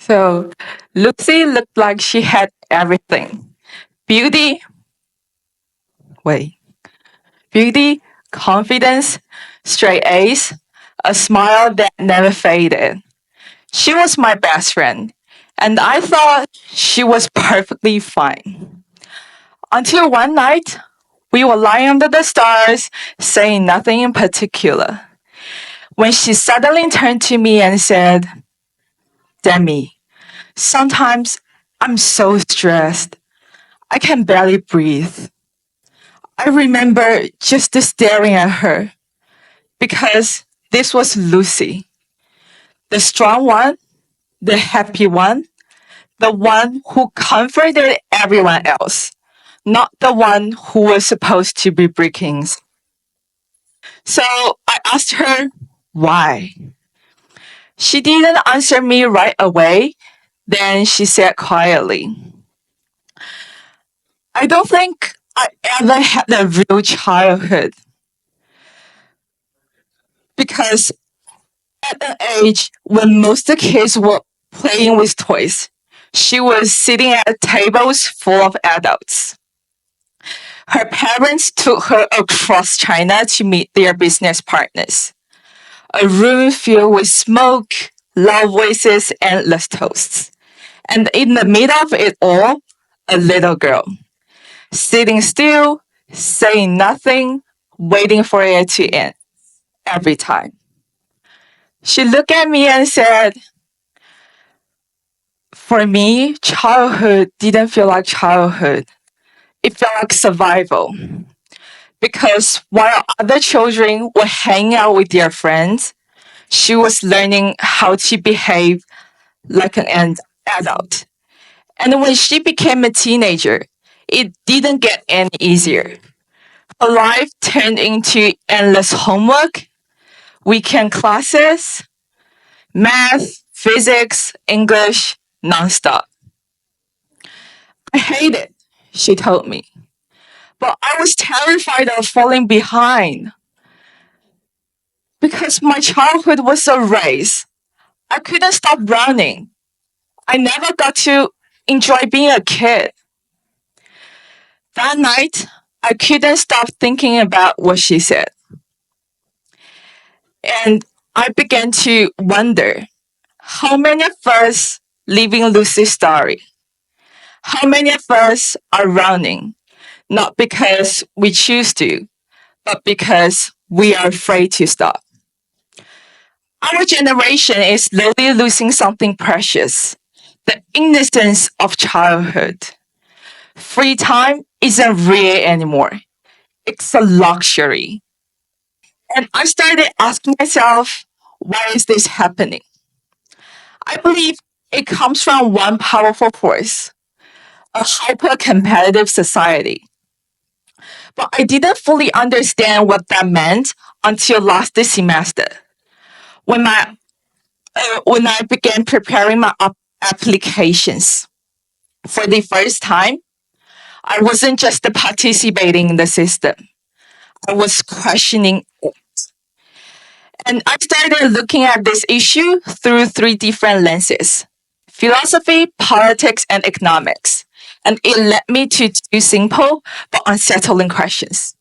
So Lucy looked like she had everything. Beauty, wait, beauty, confidence, straight A's, a smile that never faded. She was my best friend, and I thought she was perfectly fine. Until one night, we were lying under the stars, saying nothing in particular, when she suddenly turned to me and said, Demi, sometimes I'm so stressed. I can barely breathe. I remember just staring at her because this was Lucy, the strong one, the happy one, the one who comforted everyone else, not the one who was supposed to be breaking. So I asked her why. She didn't answer me right away. Then she said quietly, I don't think I ever had a real childhood because at an age when most kids were playing with toys, she was sitting at tables full of adults. Her parents took her across China to meet their business partners. A room filled with smoke, loud voices, endless toasts. And in the middle of it all, a little girl, sitting still, saying nothing, waiting for it to end every time. She looked at me and said, For me, childhood didn't feel like childhood. It felt like survival. Because while other children were hanging out with their friends, she was learning how to behave like an adult. And when she became a teenager, it didn't get any easier. Her life turned into endless homework, weekend classes, math, physics, English, nonstop. I hate it, she told me. But I was terrified of falling behind because my childhood was a race. I couldn't stop running. I never got to enjoy being a kid. That night, I couldn't stop thinking about what she said. And I began to wonder how many of us living Lucy's story? How many of us are running, not because we choose to, but because we are afraid to stop? Our generation is slowly losing something precious, the innocence of childhood. Free time isn't real anymore. It's a luxury. And I started asking myself, why is this happening? I believe it comes from one powerful force, a hyper competitive society. But I didn't fully understand what that meant until last semester when when I began preparing my applications. For the first time, I wasn't just participating in the system. I was questioning it. And I started looking at this issue through three different lenses: philosophy, politics, and economics. And it led me to two simple but unsettling questions.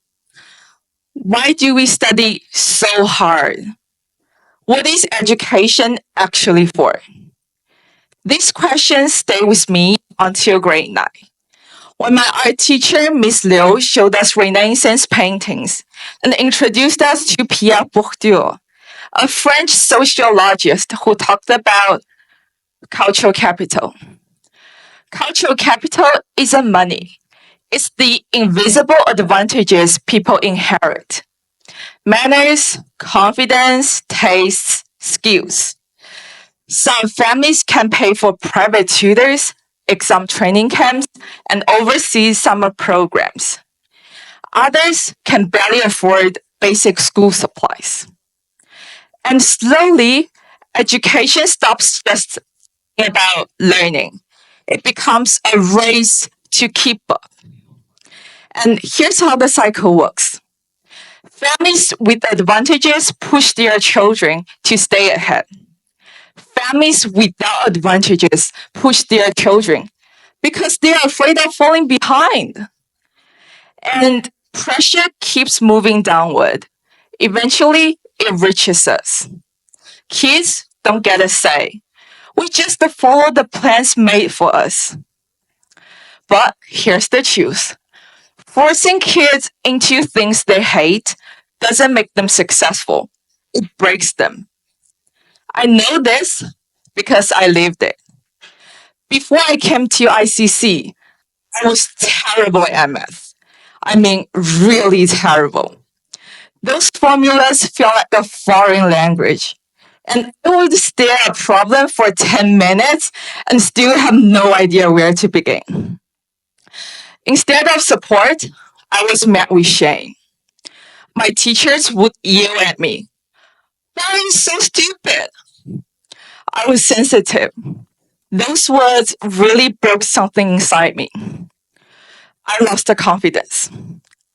Why do we study so hard? What is education actually for? These questions stay with me until grade 9. When my art teacher, Miss Liu, showed us Renaissance paintings and introduced us to Pierre Bourdieu, a French sociologist who talked about cultural capital. Cultural capital isn't money. It's the invisible advantages people inherit. Manners, confidence, tastes, skills. Some families can pay for private tutors, exam training camps, and overseas summer programs. Others can barely afford basic school supplies. And slowly, education stops just about learning. It becomes a race to keep up. And here's how the cycle works. Families with advantages push their children to stay ahead. Families without advantages push their children because they are afraid of falling behind. And pressure keeps moving downward. Eventually, it reaches us. Kids don't get a say. We just follow the plans made for us. But here's the truth. Forcing kids into things they hate doesn't make them successful. It breaks them. I know this because I lived it. Before I came to ICC, I was terrible at math. I mean, really terrible. Those formulas feel like a foreign language. And I would stare at a problem for 10 minutes and still have no idea where to begin. Instead of support, I was met with shame. My teachers would yell at me. That is so stupid. I was sensitive. Those words really broke something inside me. I lost the confidence.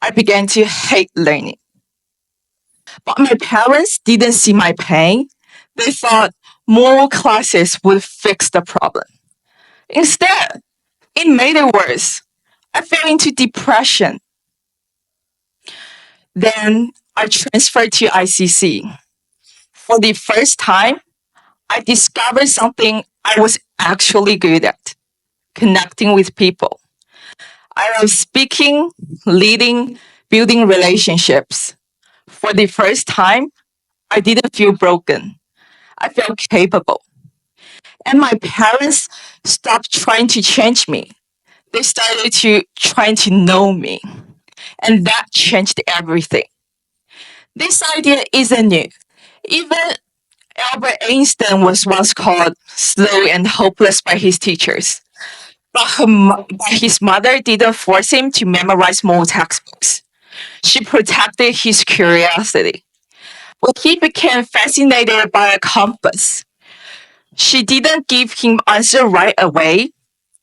I began to hate learning. But my parents didn't see my pain. They thought more classes would fix the problem. Instead, it made it worse. I fell into depression. Then I transferred to ICC. For the first time, I discovered something I was actually good at: connecting with people. I love speaking, leading, building relationships. For the first time, I didn't feel broken. I felt capable. And my parents stopped trying to change me. They started to trying to know me. And that changed everything. This idea isn't new. Even Albert Einstein was once called slow and hopeless by his teachers. But his mother didn't force him to memorize more textbooks. She protected his curiosity. When he became fascinated by a compass, she didn't give him answer right away.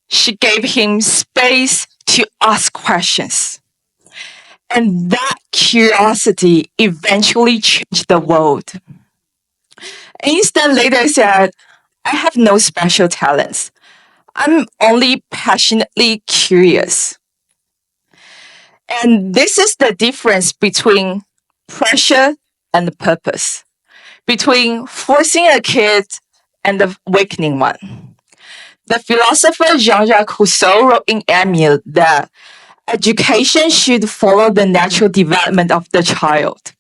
She gave him space to ask questions. And that curiosity eventually changed the world. Einstein later said, I have no special talents. I'm only passionately curious. And this is the difference between pressure and purpose, between forcing a kid and the awakening one. The philosopher Jean-Jacques Rousseau wrote in Emile that education should follow the natural development of the child,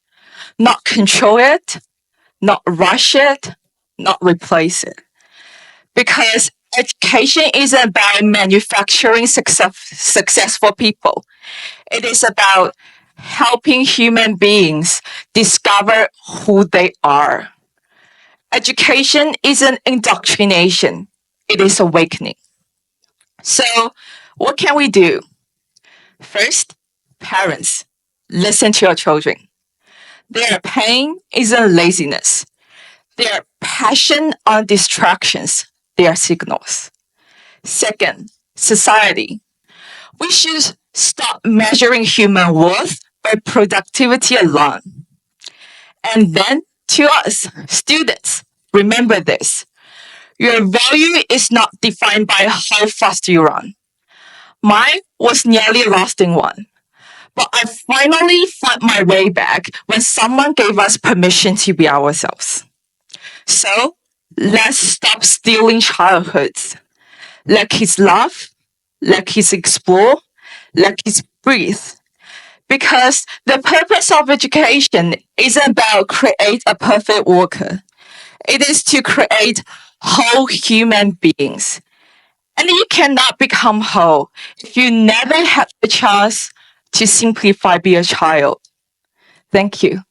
not control it, not rush it, not replace it. Because education isn't about manufacturing successful people. It is about helping human beings discover who they are. Education isn't indoctrination, it is awakening. So, what can we do? First, parents, listen to your children. Their pain isn't laziness. Their passion on distractions, they are signals. Second, society. We should stop measuring human worth by productivity alone. And then to us, students, remember this. Your value is not defined by how fast you run. Mine was nearly lost in one. But I finally found my way back when someone gave us permission to be ourselves. So let's stop stealing childhoods. Let kids laugh, let kids explore, let kids breathe. Because the purpose of education isn't about create a perfect worker. It is to create whole human beings. And you cannot become whole if you never had the chance to simplify be a child. Thank you.